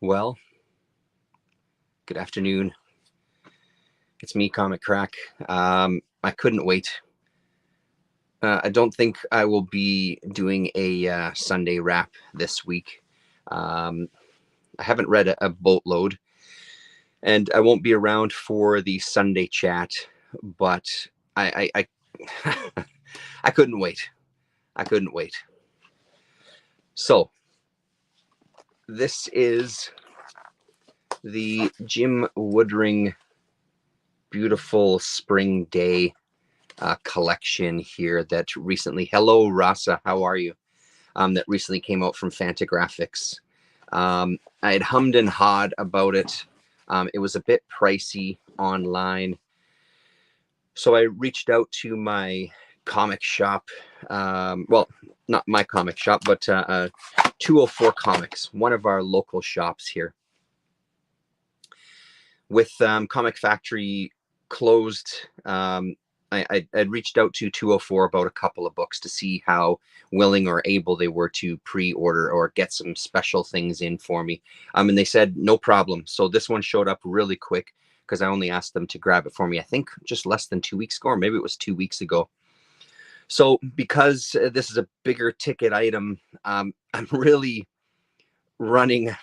Well, good afternoon. It's me, Comic Crack. I couldn't wait. I don't think I will be doing a Sunday wrap this week. Um, I haven't read a boatload, and I won't be around for the Sunday chat. But I I couldn't wait. I couldn't wait. So this is the Jim Woodring Beautiful Spring Day collection here that recently, hello Rasa, how are you? That recently came out from Fantagraphics. I had hummed and hawed about it. It was a bit pricey online. So I reached out to my comic shop. Well, not my comic shop, but 204 Comics, one of our local shops here. With Comic Factory closed, I'd reached out to 204 about a couple of books to see how willing or able they were to pre-order or get some special things in for me. And they said, no problem. So this one showed up really quick because I only asked them to grab it for me, I think just less than 2 weeks ago, or maybe it was 2 weeks ago. So because this is a bigger ticket item, I'm really running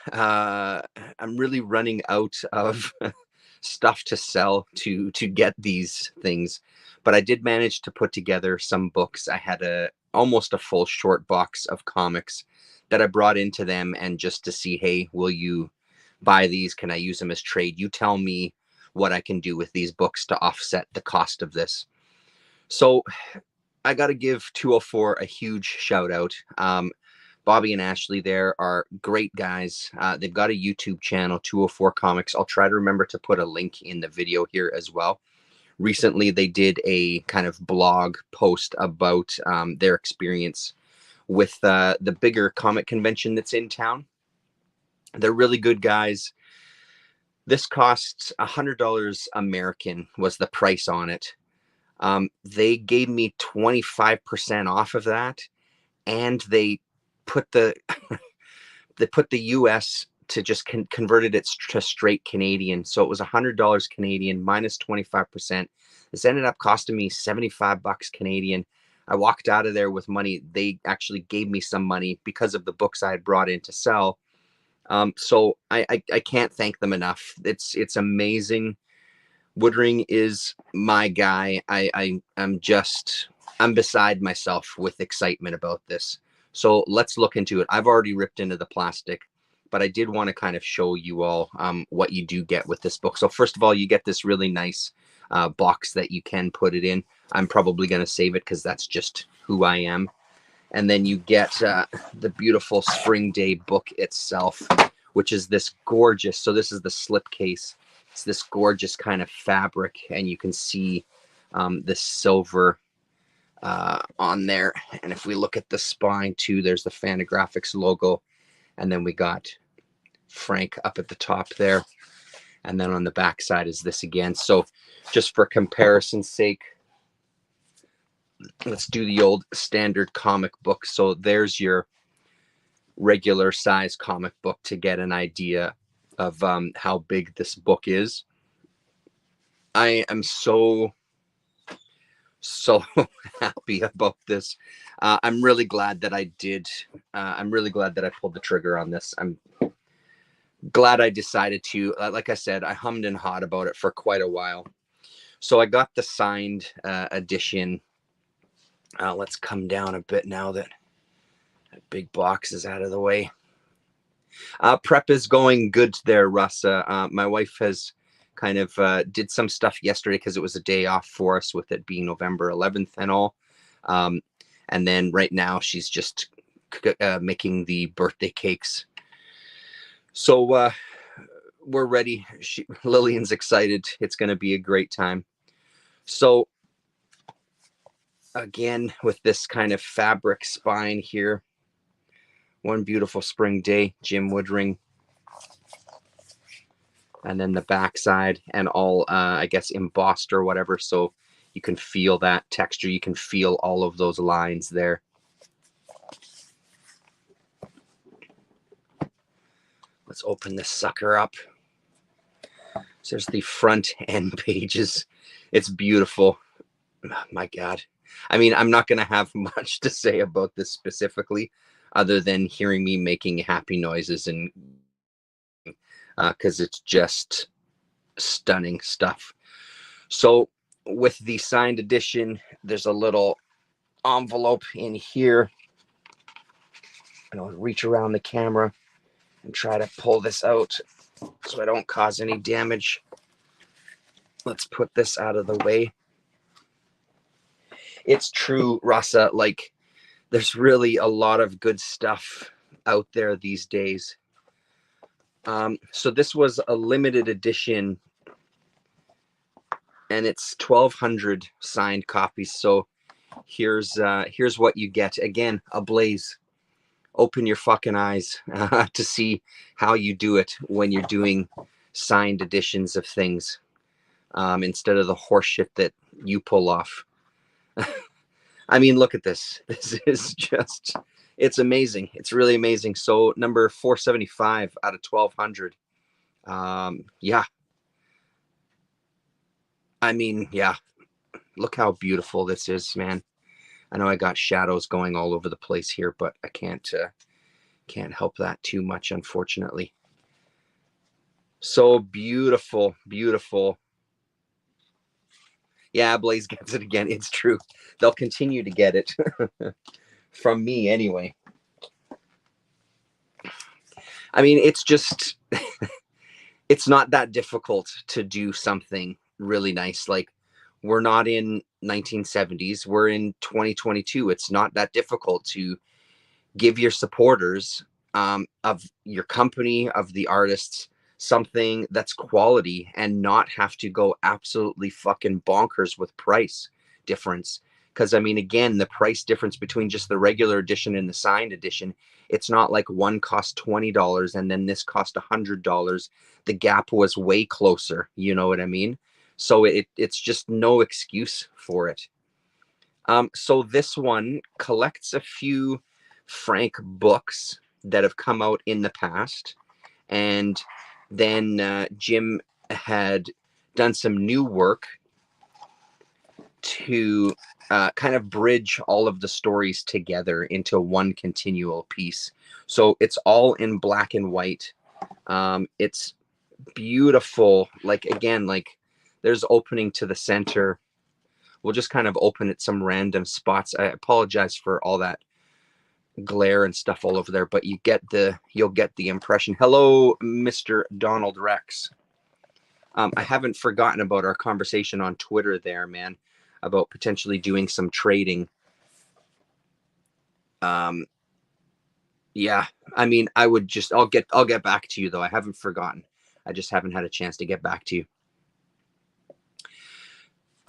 out of stuff to sell to get these things, but I did manage to put together some books. I had almost a full short box of comics that I brought into them, and just to see, hey, will you buy these? Can I use them as trade? You tell me what I can do with these books to offset the cost of this. So I got to give 204 a huge shout out. Bobby and Ashley there are great guys. They've got a YouTube channel, 204 Comics. I'll try to remember to put a link in the video here as well. Recently, they did a kind of blog post about their experience with the bigger comic convention that's in town. They're really good guys. This costs $100 American was the price on it. They gave me 25% off of that, and they put the US to just converted it to straight Canadian. So it was $100 Canadian minus 25%. This ended up costing me $75 Canadian. I walked out of there with money. They actually gave me some money because of the books I had brought in to sell. So I can't thank them enough. It's amazing. Woodring is my guy. I'm beside myself with excitement about this. So let's look into it. I've already ripped into the plastic, but I did want to kind of show you all what you do get with this book. So first of all, you get this really nice box that you can put it in. I'm probably going to save it because that's just who I am. And then you get the beautiful Spring Day book itself, which is this gorgeous. So this is the slipcase. It's this gorgeous kind of fabric, and you can see the silver on there. And if we look at the spine too, there's the Fantagraphics logo, and then we got Frank up at the top there, and then on the back side is this again. So just for comparison's sake, let's do the old standard comic book. So there's your regular size comic book to get an idea of how big this book is. I am so happy about this. I'm really glad that I did. I'm really glad that I pulled the trigger on this. I'm glad I decided to. Like I said, I hummed and hawed about it for quite a while. So I got the signed edition. Let's come down a bit now that big box is out of the way. Prep is going good there, Russ. My wife has kind of did some stuff yesterday because it was a day off for us, with it being November 11th and all. And then right now she's just making the birthday cakes. So we're ready. Lillian's excited. It's going to be a great time. So again, with this kind of fabric spine here, One Beautiful Spring Day, Jim Woodring. And then the backside, and all, I guess, embossed or whatever. So you can feel that texture. You can feel all of those lines there. Let's open this sucker up. So there's the front end pages. It's beautiful. Oh, my God. I mean, I'm not going to have much to say about this specifically, other than hearing me making happy noises, and because it's just stunning stuff. So with the signed edition, there's a little envelope in here. And I'll reach around the camera and try to pull this out so I don't cause any damage. Let's put this out of the way. It's true, Rasa, like there's really a lot of good stuff out there these days. So this was a limited edition, and it's 1,200 signed copies. So here's what you get. Again, ablaze. Open your fucking eyes to see how you do it when you're doing signed editions of things, instead of the horse shit that you pull off. I mean, look at this. This is just, it's amazing. It's really amazing. So number 475 out of 1,200. Yeah. I mean, yeah. Look how beautiful this is, man. I know I got shadows going all over the place here, but I can't help that too much, unfortunately. So beautiful, beautiful. Yeah, Blaze gets it again. It's true. They'll continue to get it from me anyway. I mean, it's just, it's not that difficult to do something really nice. Like, we're not in 1970s. We're in 2022. It's not that difficult to give your supporters of your company, of the artists, something that's quality, and not have to go absolutely fucking bonkers with price difference. Because I mean, again, the price difference between just the regular edition and the signed edition, it's not like one cost $20 and then this cost $100. The gap was way closer. You know what I mean? So it's just no excuse for it. So this one collects a few Frank books that have come out in the past, and then Jim had done some new work to kind of bridge all of the stories together into one continual piece. So it's all in black and white. It's beautiful. Like, again, like there's opening to the center. We'll just kind of open at some random spots. I apologize for all that glare and stuff all over there, but you'll get the impression. Hello, Mr. Donald Rex. I haven't forgotten about our conversation on Twitter there, man, about potentially doing some trading. Yeah, I mean, I'll get back to you though. I haven't forgotten. I just haven't had a chance to get back to you.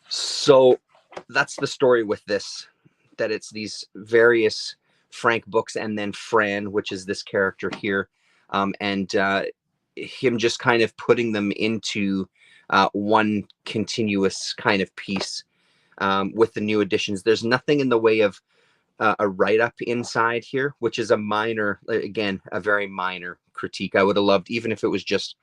So that's the story with this, that it's these various Frank books, and then Fran, which is this character here, and him just kind of putting them into one continuous kind of piece with the new additions. There's nothing in the way of a write-up inside here, which is a minor, again, a very minor critique. I would have loved, even if it was just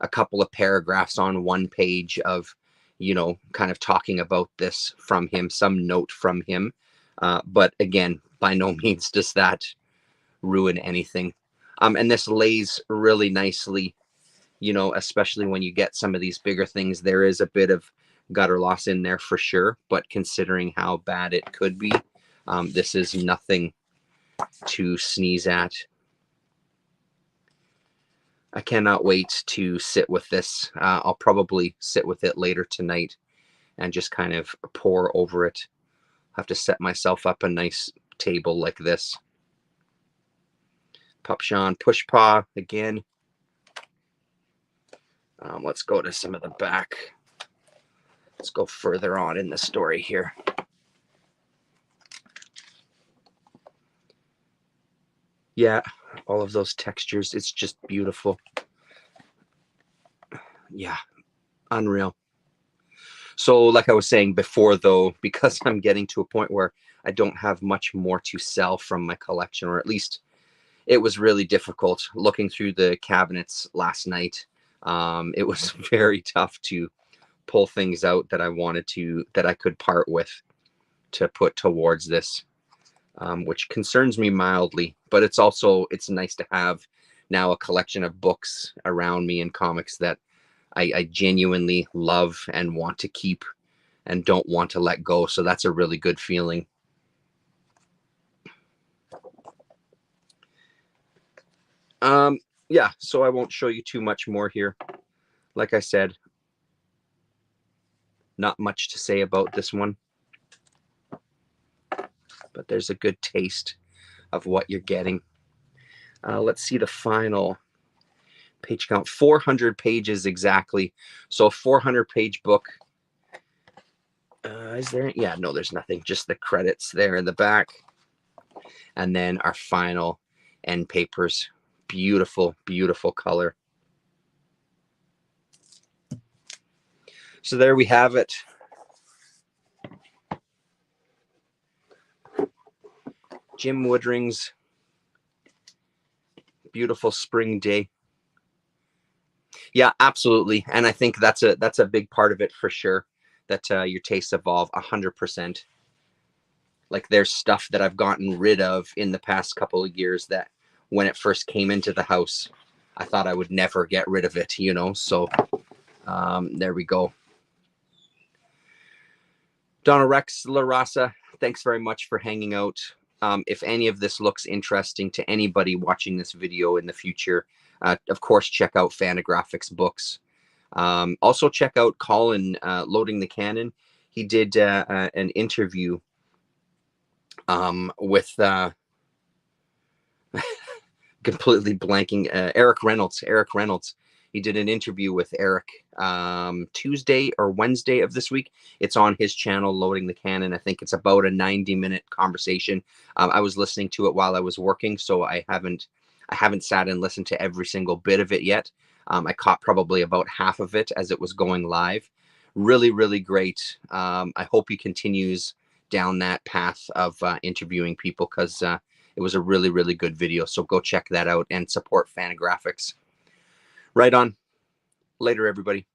a couple of paragraphs on one page of, you know, kind of talking about this from him, some note from him. But again, by no means does that ruin anything. And this lays really nicely, you know, especially when you get some of these bigger things. There is a bit of gutter loss in there for sure, but considering how bad it could be, this is nothing to sneeze at. I cannot wait to sit with this. I'll probably sit with it later tonight and just kind of pour over it. Have to set myself up a nice table like this. Pupshan Pushpaw again. Let's go to some of the back. Let's go further on in the story here. Yeah, all of those textures. It's just beautiful. Yeah, unreal. So like I was saying before, though, because I'm getting to a point where I don't have much more to sell from my collection, or at least it was really difficult looking through the cabinets last night. It was very tough to pull things out that I wanted to, that I could part with to put towards this, which concerns me mildly, but it's also, it's nice to have now a collection of books around me and comics that I genuinely love and want to keep and don't want to let go. So that's a really good feeling. Yeah, so I won't show you too much more here. Like I said, not much to say about this one, but there's a good taste of what you're getting. Let's see the final page count. 400 pages exactly. So a 400-page book. Is there? Yeah, no, there's nothing. Just the credits there in the back. And then our final end papers. Beautiful, beautiful color. So there we have it. Jim Woodring's beautiful spring day. Yeah, absolutely. And I think that's a big part of it for sure, that your tastes evolve 100%. Like there's stuff that I've gotten rid of in the past couple of years that when it first came into the house, I thought I would never get rid of it, you know? So there we go. Donna Rex La Raza, thanks very much for hanging out. If any of this looks interesting to anybody watching this video in the future, of course, check out Fantagraphics books. Also check out Colin, Loading the Cannon. He did an interview with completely blanking, Eric Reynolds. He did an interview with Eric Tuesday or Wednesday of this week. It's on his channel, Loading the Cannon. I think it's about a 90-minute conversation. I was listening to it while I was working, so I haven't sat and listened to every single bit of it yet. I caught probably about half of it as it was going live. Really, really great. I hope he continues down that path of interviewing people, because it was a really, really good video. So go check that out and support Fantagraphics. Right on. Later, everybody.